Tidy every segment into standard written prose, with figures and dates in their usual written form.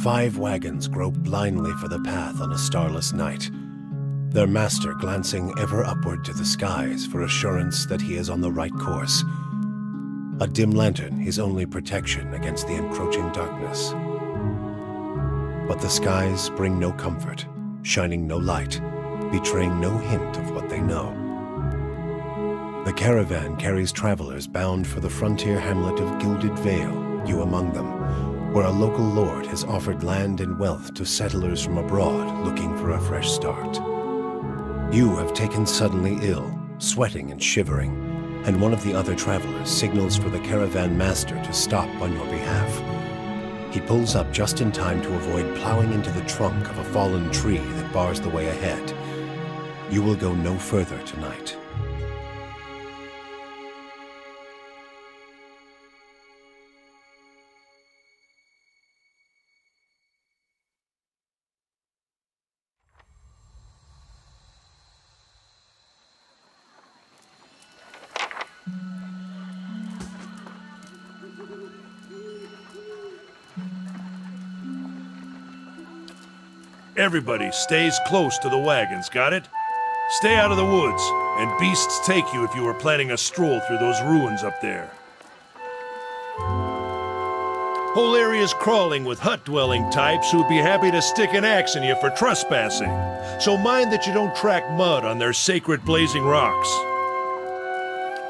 5 wagons grope blindly for the path on a starless night, their master glancing ever upward to the skies for assurance that he is on the right course. A dim lantern his only protection against the encroaching darkness. But the skies bring no comfort, shining no light, betraying no hint of what they know. The caravan carries travelers bound for the frontier hamlet of Gilded Vale, you among them, where a local lord has offered land and wealth to settlers from abroad looking for a fresh start. You have taken suddenly ill, sweating and shivering, and one of the other travelers signals for the caravan master to stop on your behalf. He pulls up just in time to avoid plowing into the trunk of a fallen tree that bars the way ahead. You will go no further tonight. Everybody stays close to the wagons, got it? Stay out of the woods, and beasts take you if you were planning a stroll through those ruins up there. Whole area's crawling with hut-dwelling types who'd be happy to stick an axe in you for trespassing. So mind that you don't track mud on their sacred blazing rocks.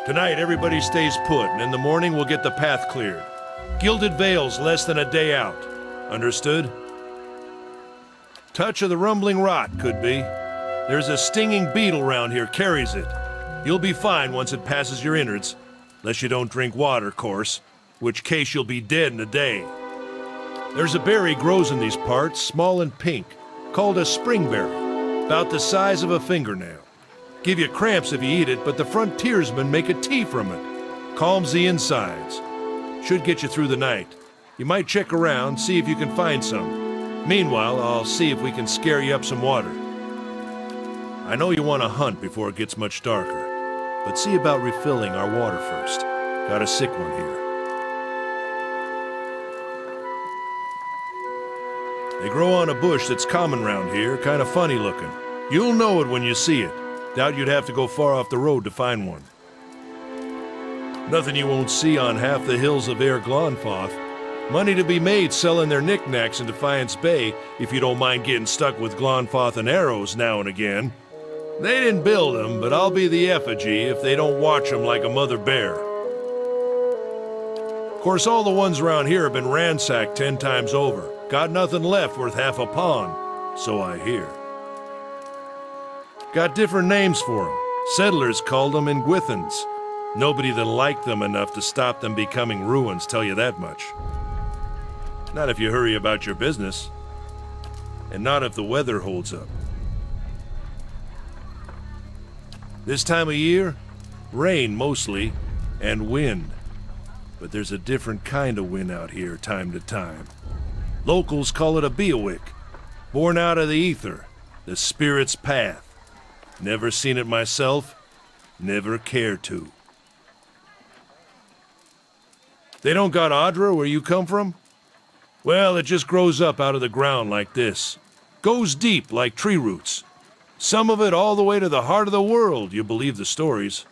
Tonight, everybody stays put, and in the morning we'll get the path cleared. Gilded Vale's less than a day out. Understood? Touch of the rumbling rot, could be. There's a stinging beetle round here, carries it. You'll be fine once it passes your innards. Unless you don't drink water, course. Which case you'll be dead in a day. There's a berry grows in these parts, small and pink, called a springberry, about the size of a fingernail. Give you cramps if you eat it, but the frontiersmen make a tea from it. Calms the insides. Should get you through the night. You might check around, see if you can find some. Meanwhile, I'll see if we can scare you up some water. I know you want to hunt before it gets much darker, but see about refilling our water first. Got a sick one here. They grow on a bush that's common round here, kind of funny looking. You'll know it when you see it. Doubt you'd have to go far off the road to find one. Nothing you won't see on half the hills of Air Glonfoth. Money to be made selling their knickknacks in Defiance Bay if you don't mind getting stuck with Glonfoth and arrows now and again. They didn't build them, but I'll be the effigy if they don't watch them like a mother bear. Of course, all the ones around here have been ransacked 10 times over. Got nothing left worth half a pawn, so I hear. Got different names for them. Settlers called them Ingwithans. Nobody that liked them enough to stop them becoming ruins, tell you that much. Not if you hurry about your business. And not if the weather holds up. This time of year, rain mostly, and wind. But there's a different kind of wind out here time to time. Locals call it a beowick, born out of the ether, the spirit's path. Never seen it myself, never cared to. They don't got Adra where you come from? Well, it just grows up out of the ground like this. Goes deep like tree roots. Some of it all the way to the heart of the world, you believe the stories.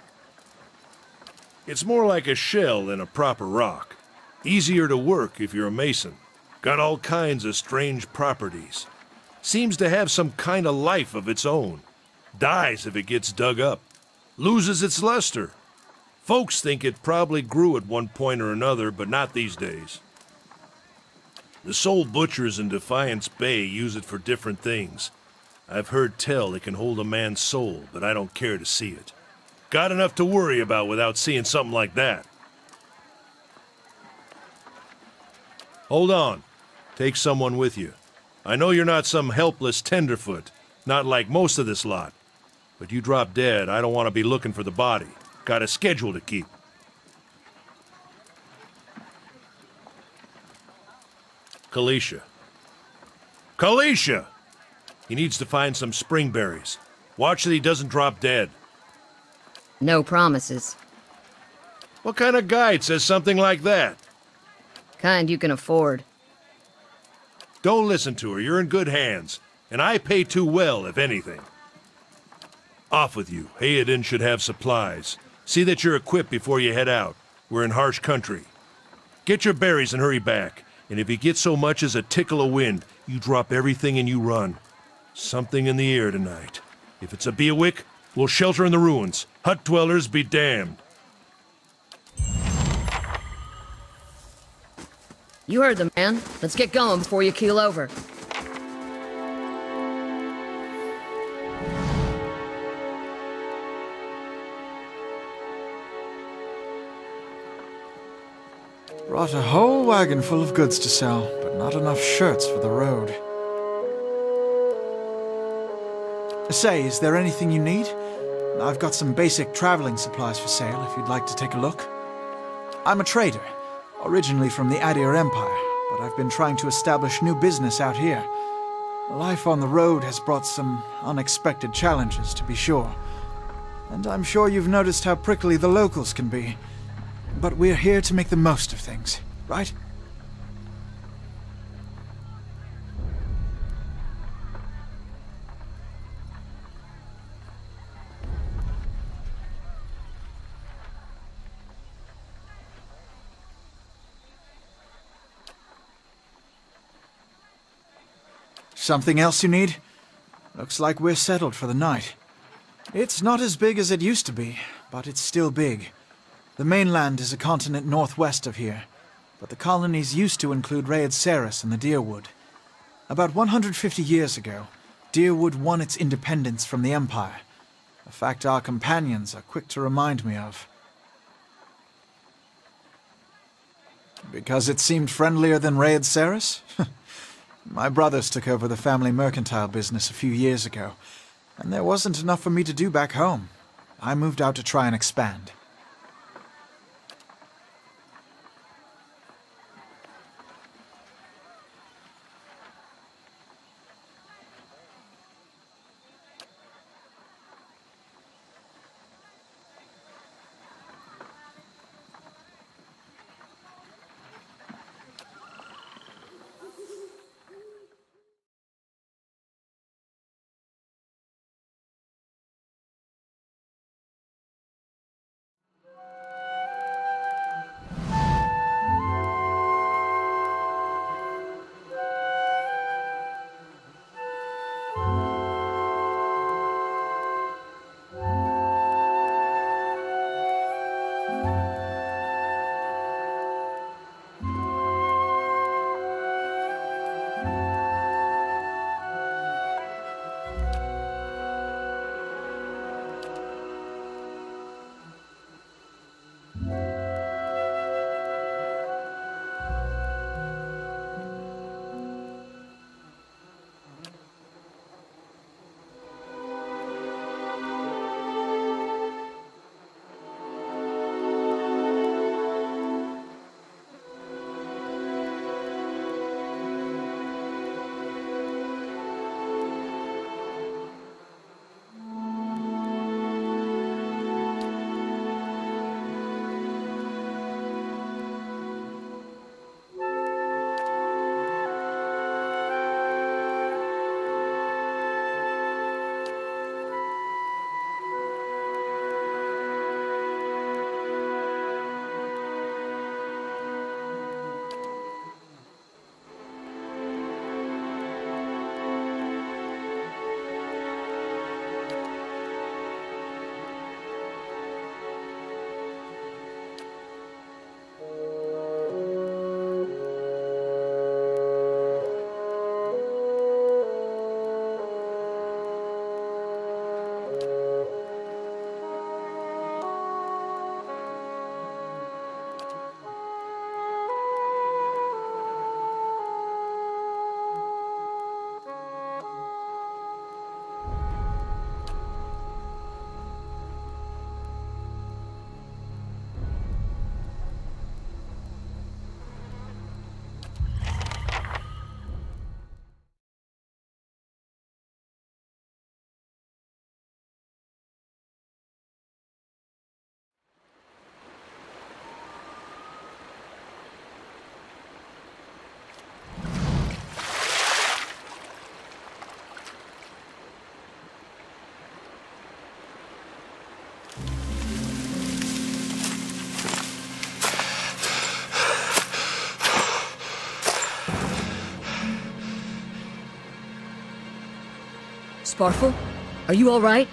It's more like a shell than a proper rock. Easier to work if you're a mason. Got all kinds of strange properties. Seems to have some kind of life of its own. Dies if it gets dug up. Loses its luster. Folks think it probably grew at one point or another, but not these days. The soul butchers in Defiance Bay use it for different things. I've heard tell it can hold a man's soul, but I don't care to see it. Got enough to worry about without seeing something like that. Hold on. Take someone with you. I know you're not some helpless tenderfoot, not like most of this lot. But you drop dead, I don't want to be looking for the body. Got a schedule to keep. Kalisha. Kalisha! He needs to find some springberries. Watch that he doesn't drop dead. No promises. What kind of guide says something like that? Kind you can afford. Don't listen to her. You're in good hands. And I pay too well, if anything. Off with you. Hayden should have supplies. See that you're equipped before you head out. We're in harsh country. Get your berries and hurry back. And if you get so much as a tickle of wind, you drop everything and you run. Something in the air tonight. If it's a Beawick, we'll shelter in the ruins. Hut dwellers be damned. You heard the man. Let's get going before you keel over. Brought a whole wagon full of goods to sell, but not enough shirts for the road. Say, is there anything you need? I've got some basic traveling supplies for sale if you'd like to take a look. I'm a trader, originally from the Abenteuer Empire, but I've been trying to establish new business out here. Life on the road has brought some unexpected challenges, to be sure. And I'm sure you've noticed how prickly the locals can be. But we're here to make the most of things, right? Something else you need? Looks like we're settled for the night. It's not as big as it used to be, but it's still big. The mainland is a continent northwest of here, but the colonies used to include Ceres and the Deerwood. About 150 years ago, Deerwood won its independence from the Empire, a fact our companions are quick to remind me of. Because it seemed friendlier than Ceres? My brothers took over the family mercantile business a few years ago, and there wasn't enough for me to do back home. I moved out to try and expand. Sparkle? Are you alright?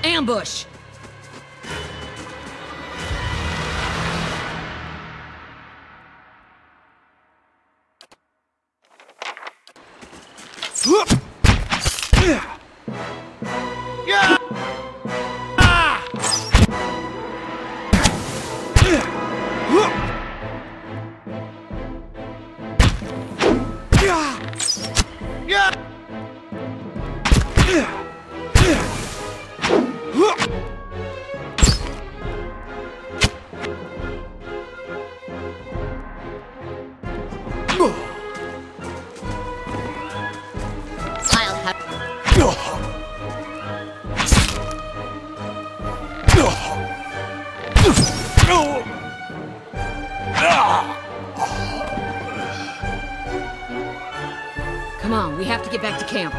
Ambush! Come on, we have to get back to camp.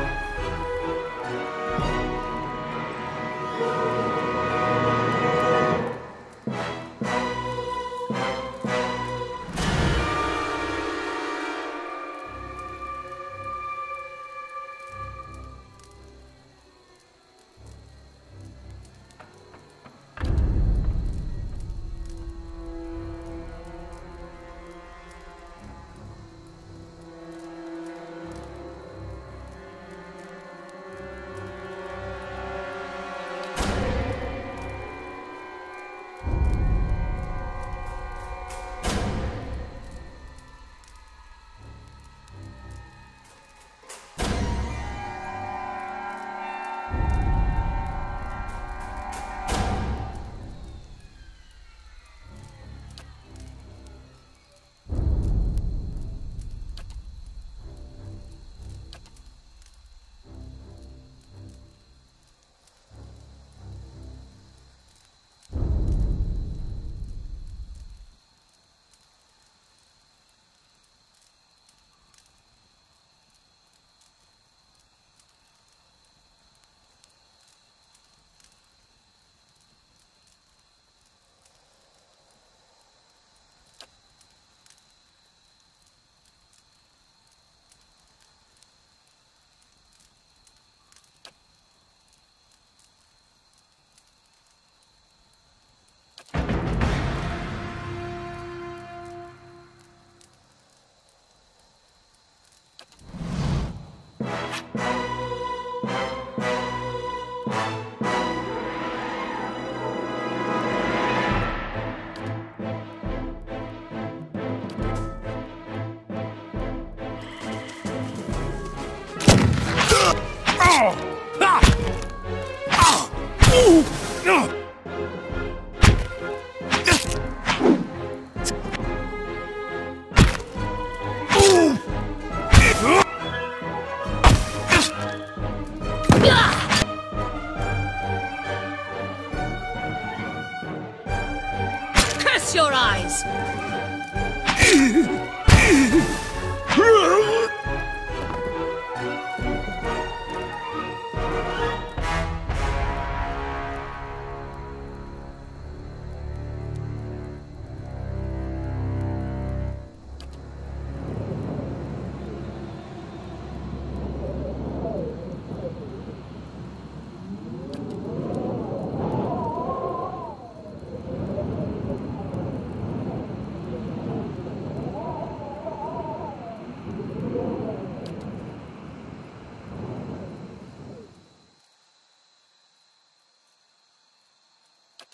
Curse your eyes!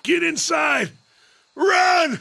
Get inside! Run!